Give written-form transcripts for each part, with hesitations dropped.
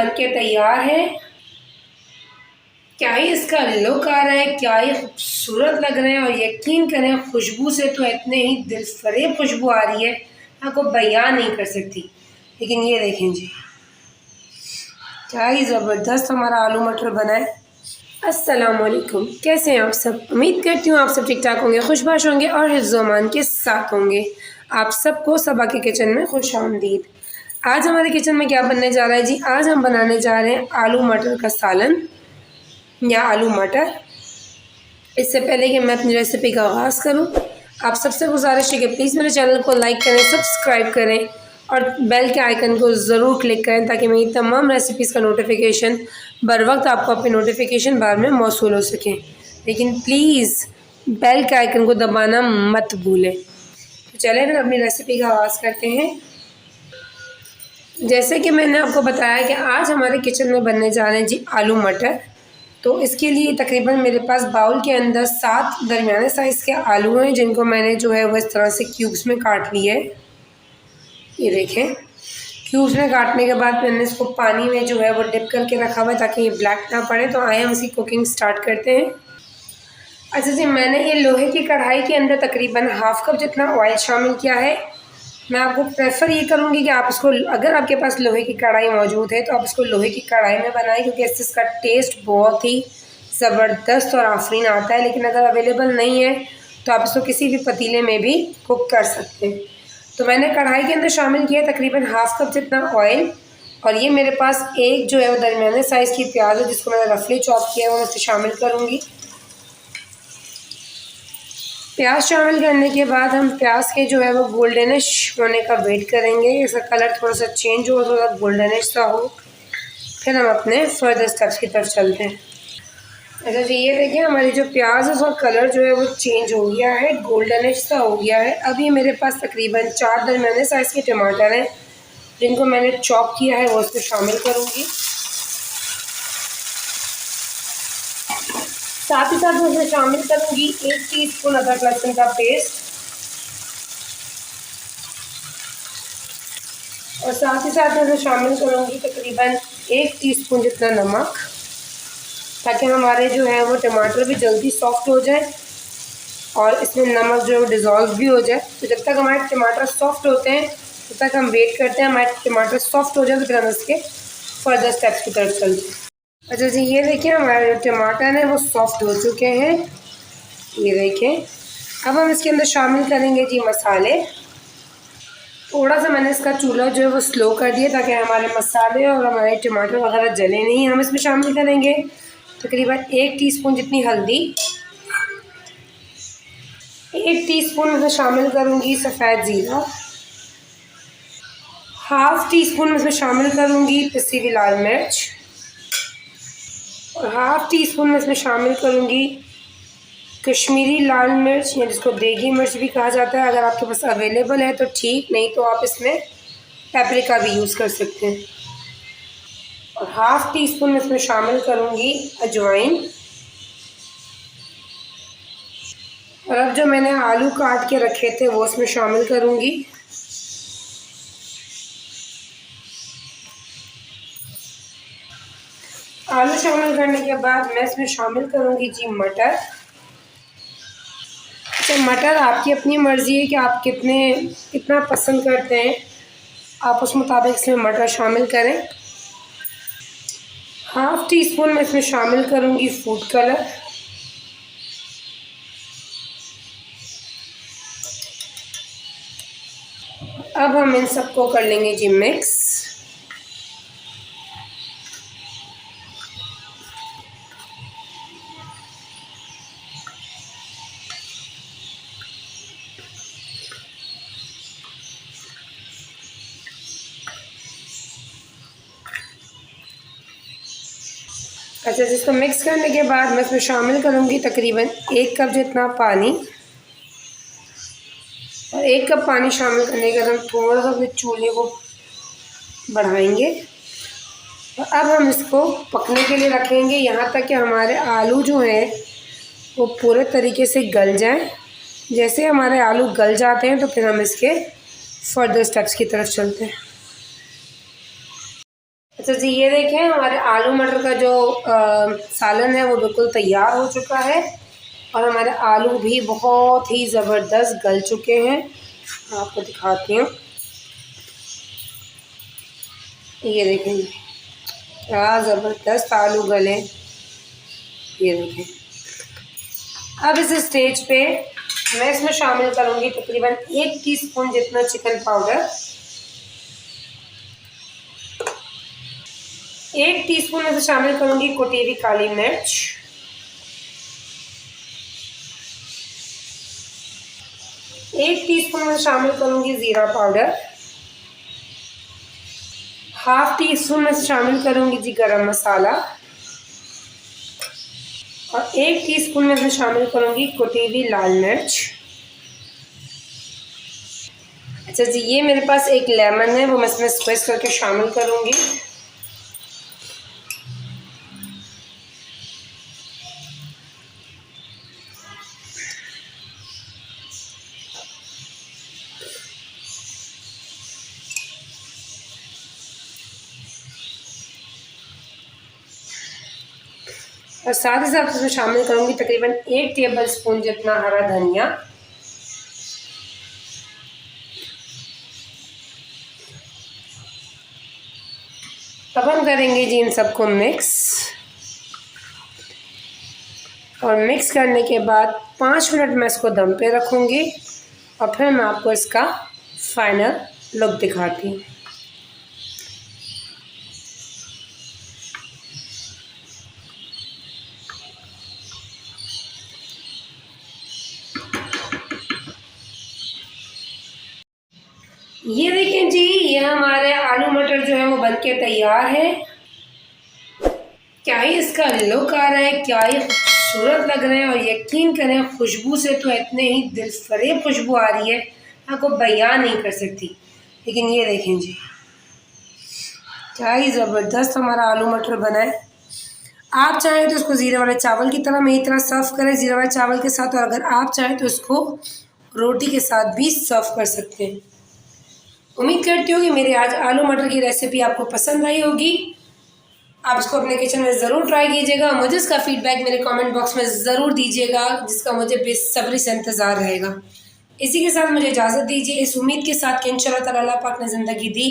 बनके तैयार है। क्या ही इसका लुक आ रहा है, क्या ही खूबसूरत लग रहे हैं। और यकीन करें खुशबू से तो इतने ही दिलफरेब खुशबू आ रही है, मैं आपको बयान नहीं कर सकती। लेकिन ये देखें जी, क्या ही ज़बरदस्त हमारा आलू मटर बना है। अस्सलाम वालेकुम, कैसे हैं आप सब? उम्मीद करती हूँ आप सब ठीक ठाक होंगे, खुशबाश होंगे और हिफ्ज़-ओ-अमान के साथ होंगे। आप सबको सबा के किचन में खुश आमदीद। आज हमारे किचन में क्या बनने जा रहा है जी? आज हम बनाने जा रहे हैं आलू मटर का सालन या आलू मटर। इससे पहले कि मैं अपनी रेसिपी का आगाज़ करूँ, आप सबसे गुजारिश है कि प्लीज़ मेरे चैनल को लाइक करें, सब्सक्राइब करें और बेल के आइकन को ज़रूर क्लिक करें ताकि मेरी तमाम रेसिपीज़ का नोटिफिकेशन बर वक्त आपको अपने नोटिफिकेशन बार में मौसूल हो सके। लेकिन प्लीज़ बेल के आइकन को दबाना मत भूलें। तो चलें फिर अपनी रेसिपी का आगाज़ करते हैं। जैसे कि मैंने आपको बताया कि आज हमारे किचन में बनने जा रहे हैं जी आलू मटर। तो इसके लिए तकरीबन मेरे पास बाउल के अंदर 7 दरमियाने साइज़ के आलू हैं, जिनको मैंने जो है वो इस तरह से क्यूब्स में काट लिया है। ये देखें, क्यूब्स में काटने के बाद मैंने इसको पानी में जो है वो डिप करके रखा हुआ है ताकि ये ब्लैक ना पड़े। तो आए हम इसकी कुकिंग स्टार्ट करते हैं। अच्छा जी, मैंने ये लोहे की कढ़ाई के अंदर तकरीबन हाफ़ कप जितना ऑयल शामिल किया है। मैं आपको प्रेफर ये करूँगी कि आप इसको, अगर आपके पास लोहे की कढ़ाई मौजूद है तो आप इसको लोहे की कढ़ाई में बनाएं, क्योंकि इससे इसका टेस्ट बहुत ही ज़बरदस्त और आफरीन आता है। लेकिन अगर अवेलेबल नहीं है तो आप इसको किसी भी पतीले में भी कुक कर सकते हैं। तो मैंने कढ़ाई के अंदर शामिल किया तकरीबन हाफ़ कप जितना ऑयल। और ये मेरे पास एक जो है वो दरमियाने साइज़ की प्याज है, जिसको मैंने रफली चॉप किया है, वो मैं इसमें शामिल करूँगी। प्याज शामिल करने के बाद हम प्याज के जो है वो गोल्डनिश होने का वेट करेंगे। इसका कलर थोड़ा सा चेंज हो, थोड़ा गोल्डनिश सा हो, फिर हम अपने फर्दर स्टेप्स की तरफ चलते हैं। अच्छा जी, ये देखिए हमारी जो प्याज है उसका कलर जो है वो चेंज हो गया है, गोल्डनिश सा हो गया है। अभी मेरे पास तकरीबन 4 दरमियाने साइज़ के टमाटर हैं, जिनको मैंने चॉप किया है, वो इसमें शामिल करूँगी। साथ ही साथ मैं इसमें शामिल करूँगी 1 टीस्पून अदरक लहसुन का पेस्ट और साथ ही साथ मैं इसमें शामिल करूँगी तकरीबन 1 टीस्पून जितना नमक, ताकि हमारे जो है वो टमाटर भी जल्दी सॉफ्ट हो जाए और इसमें नमक जो है वो डिज़ोल्व भी हो जाए। तो जब तक हमारे टमाटर सॉफ्ट होते हैं तब तक हम वेट करते हैं। हमारे टमाटर सॉफ्ट हो जाए तो फिर हम इसके फर्दर स्टेप्स की तरफ चलते हैं। अच्छा जी, ये देखिए हमारे जो टमाटर हैं वो सॉफ्ट हो चुके हैं। ये देखें, अब हम इसके अंदर शामिल करेंगे जी मसाले। थोड़ा सा मैंने इसका चूल्हा जो है वो स्लो कर दिया ताकि हमारे मसाले और हमारे टमाटर वगैरह जले नहीं। हम इसमें शामिल करेंगे तकरीबन 1 टीस्पून जितनी हल्दी, 1 टीस्पून में शामिल करूँगी सफ़ेद ज़ीरा, हाफ़ टीस्पून में इसमें शामिल करूँगी पिसी हुई लाल मिर्च और हाफ़ टीस्पून में इसमें शामिल करूँगी कश्मीरी लाल मिर्च, या जिसको देगी मिर्च भी कहा जाता है। अगर आपके पास अवेलेबल है तो ठीक, नहीं तो आप इसमें पेपरिका भी यूज़ कर सकते हैं। और हाफ़ टीस्पून में इसमें शामिल करूँगी अजवाइन। और अब जो मैंने आलू काट के रखे थे वो इसमें शामिल करूँगी। आलू शामिल करने के बाद मैं इसमें शामिल करूँगी जी मटर। तो मटर आपकी अपनी मर्ज़ी है कि आप कितना पसंद करते हैं, आप उस मुताबिक इसमें मटर शामिल करें। हाफ़ टीस्पून में इसमें शामिल करूँगी फूड कलर। अब हम इन सबको कर लेंगे जी मिक्स। अच्छा, जिसको मिक्स करने के बाद मैं इसमें शामिल करूँगी तकरीबन 1 कप जितना पानी। और 1 कप पानी शामिल करने के बाद हम थोड़ा सा अपने चूल्हे को बढ़ाएंगे और अब हम इसको पकने के लिए रखेंगे यहाँ तक कि हमारे आलू जो हैं वो पूरे तरीके से गल जाएं। जैसे हमारे आलू गल जाते हैं तो फिर हम इसके फर्दर स्टेप्स की तरफ चलते हैं। अच्छा जी, ये देखें हमारे आलू मटर का जो सालन है वो बिल्कुल तैयार हो चुका है और हमारे आलू भी बहुत ही ज़बरदस्त गल चुके हैं। मैं आपको दिखाती हूँ, ये देखें क्या ज़बरदस्त आलू गले, ये देखें। अब इस स्टेज पे मैं इसमें शामिल करूँगी तकरीबन 1 टीस्पून जितना चिकन पाउडर, 1 टीस्पून में से शामिल करूँगी कुटी हुई काली मिर्च, 1 टीस्पून में शामिल करूँगी ज़ीरा पाउडर, हाफ टी स्पून में शामिल करूँगी जी गरम मसाला और 1 टीस्पून में शामिल करूँगी कुटी हुई लाल मिर्च। अच्छा जी, ये मेरे पास एक लेमन है, वो मैं इसमें स्क्वीज़ करके शामिल करूँगी। और साथ ही साथ इसमें शामिल करूँगी तकरीबन 1 टेबल स्पून जितना हरा धनिया। अब हम करेंगे जी इन सबको मिक्स, और मिक्स करने के बाद 5 मिनट मैं इसको दम पे रखूँगी और फिर मैं आपको इसका फाइनल लुक दिखाती हूँ। ये देखें जी, ये हमारे आलू मटर जो है वो बनके तैयार है। क्या ही इसका लुक आ रहा है, क्या ही खूबसूरत लग रहे हैं, और यकीन करें खुशबू से तो इतने ही दिलफरेब खुशबू आ रही है, आपको बयान नहीं कर सकती। लेकिन ये देखें जी, क्या ही ज़बरदस्त हमारा आलू मटर बना है। आप चाहें तो इसको ज़ीरे वाले चावल की तरह मेरी तरह सर्व करें, ज़ीरे वाले चावल के साथ, और अगर आप चाहें तो इसको रोटी के साथ भी सर्व कर सकते हैं। उम्मीद करती हूँ कि मेरी आज आलू मटर की रेसिपी आपको पसंद आई होगी। आप इसको अपने किचन में ज़रूर ट्राई कीजिएगा, मुझे इसका फीडबैक मेरे कमेंट बॉक्स में ज़रूर दीजिएगा, जिसका मुझे बेसब्री से इंतज़ार रहेगा। इसी के साथ मुझे इजाज़त दीजिए, इस उम्मीद के साथ कि इंशाअल्लाह ताला अल्लाह पाक ने ज़िंदगी दी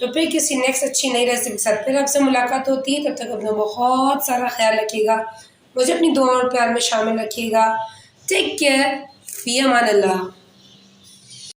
तो फिर किसी नेक्स्ट अच्छी नई रेसिपी के साथ फिर आपसे मुलाकात होती है। तब तक अपना बहुत सारा ख्याल रखिएगा, मुझे अपनी दुआ और प्यार में शामिल रखिएगा। टेक केयर, फ़ी अमान अल्लाह।